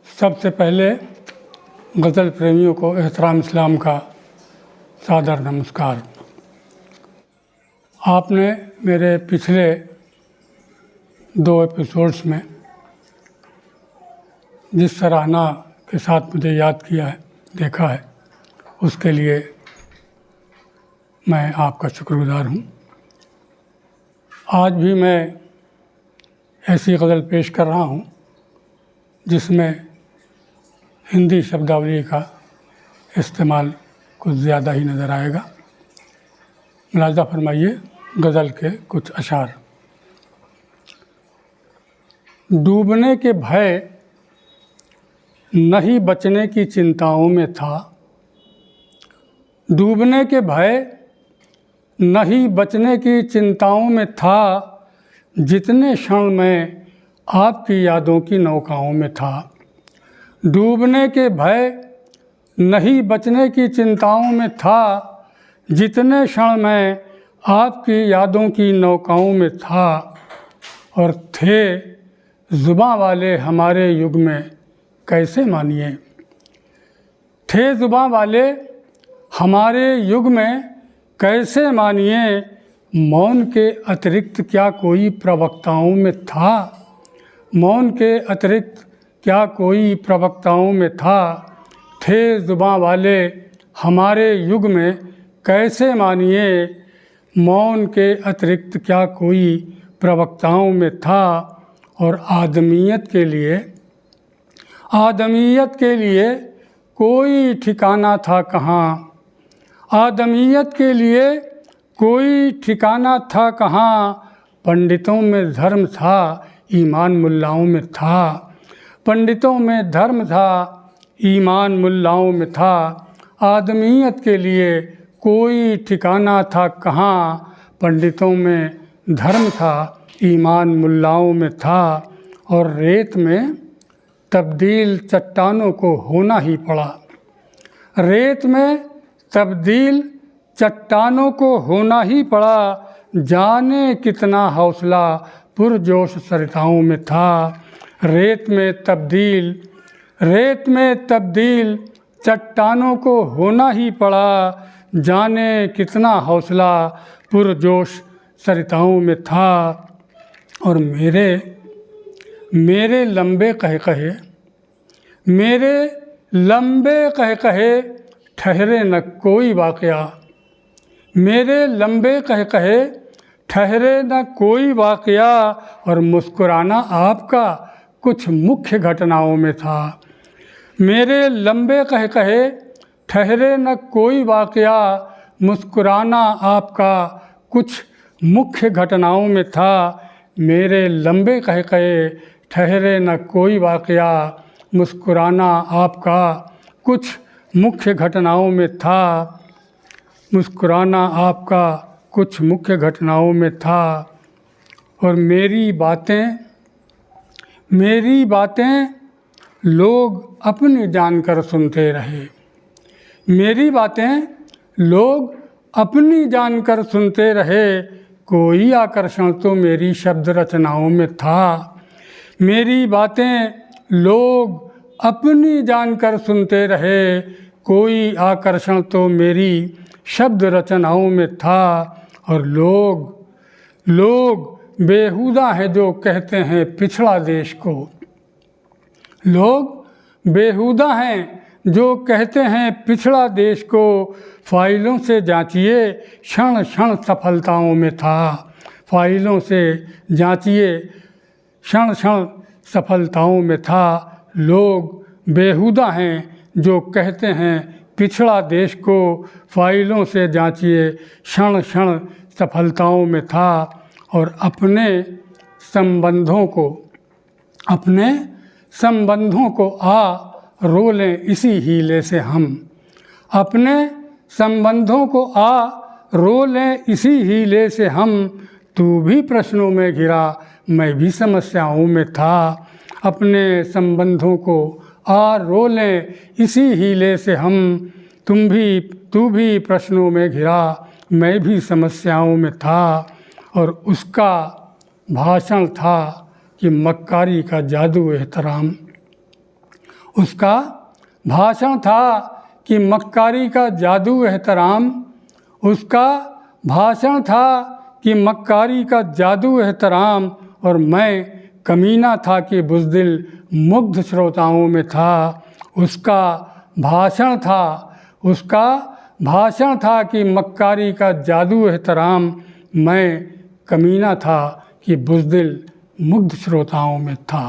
सबसे पहले गज़ल प्रेमियों को एहतराम इस्लाम का सादर नमस्कार। आपने मेरे पिछले 2 एपिसोड्स में जिस सराहना के साथ मुझे याद किया है, देखा है, उसके लिए मैं आपका शुक्रगुज़ार हूँ। आज भी मैं ऐसी गज़ल पेश कर रहा हूँ जिसमें हिंदी शब्दावली का इस्तेमाल कुछ ज़्यादा ही नज़र आएगा। मुलाज़ा फरमाइए गज़ल के कुछ अशार। डूबने के भय नहीं बचने की चिंताओं में था, डूबने के भय नहीं बचने की चिंताओं में था, जितने क्षण में आपकी यादों की नौकाओं में था। डूबने के भय नहीं बचने की चिंताओं में था, जितने क्षण में आपकी यादों की नौकाओं में था। और थे ज़ुबां वाले हमारे युग में कैसे मानिए, थे ज़ुबां वाले हमारे युग में कैसे मानिए, मौन के अतिरिक्त क्या कोई प्रवक्ताओं में था, मौन के अतिरिक्त क्या कोई प्रवक्ताओं में था। थे ज़ुबां वाले हमारे युग में कैसे मानिए, मौन के अतिरिक्त क्या कोई प्रवक्ताओं में था। और आदमियत के लिए कोई ठिकाना था कहाँ, आदमियत के लिए कोई ठिकाना था कहाँ। पंडितों में धर्म था, ईमान मुल्लाओं में था, पंडितों में धर्म था, ईमान मुल्लाओं में था। आदमियत के लिए कोई ठिकाना था कहाँ, पंडितों में धर्म था, ईमान मुल्लाओं में था। और रेत में तब्दील चट्टानों को होना ही पड़ा, रेत में तब्दील चट्टानों को होना ही पड़ा। जाने कितना हौसला पुरजोश सरिताओं में था। रेत में तब्दील चट्टानों को होना ही पड़ा, जाने कितना हौसला पुरजोश सरिताओं में था। और मेरे लंबे कहे कहे ठहरे न कोई वाक़या, मेरे लंबे कहे ठहरे न कोई वाक़या। और मुस्कुराना आपका कुछ मुख्य घटनाओं में था। मेरे लंबे कहे ठहरे न कोई वाक़या, मुस्कुराना आपका कुछ मुख्य घटनाओं में था। मेरे लंबे कहे ठहरे न कोई वाक़या, मुस्कुराना आपका कुछ मुख्य घटनाओं में था, मुस्कुराना आपका कुछ मुख्य घटनाओं में था। और मेरी बातें लोग अपनी जानकर सुनते रहे, मेरी बातें लोग अपनी जानकर सुनते रहे। कोई आकर्षण तो मेरी शब्द रचनाओं में था, मेरी बातें लोग अपनी जानकर सुनते रहे। कोई आकर्षण तो मेरी शब्द रचनाओं में था। और लोग बेहुदा है जो कहते हैं पिछड़ा देश को, लोग बेहुदा हैं जो कहते हैं पिछड़ा देश को। फाइलों से जांचिए क्षण क्षण सफलताओं में था, फाइलों से जांचिए क्षण क्षण सफलताओं में था। लोग बेहुदा हैं जो कहते हैं पिछड़ा देश को, फाइलों से जांचिए क्षण क्षण सफलताओं में था। और अपने संबंधों को आ रो लें इसी हीले से हम, अपने संबंधों को आ रो लें इसी हीले से हम। तू भी प्रश्नों में घिरा मैं भी समस्याओं में था, अपने संबंधों को आ रो लें इसी हीले से हम। तू भी प्रश्नों में घिरा मैं भी समस्याओं में था। और उसका भाषण था कि मक्कारी का जादू एहतराम, उसका भाषण था कि मक्कारी का जादू एहतराम, उसका भाषण था कि मक्कारी का जादू एहतराम, और मैं कमीना था कि बुज़दिल मुग्ध श्रोताओं में था। उसका भाषण था कि मक्कारी का जादू एहतराम, मैं कमीना था कि बुज़दिल मुग्ध श्रोताओं में था।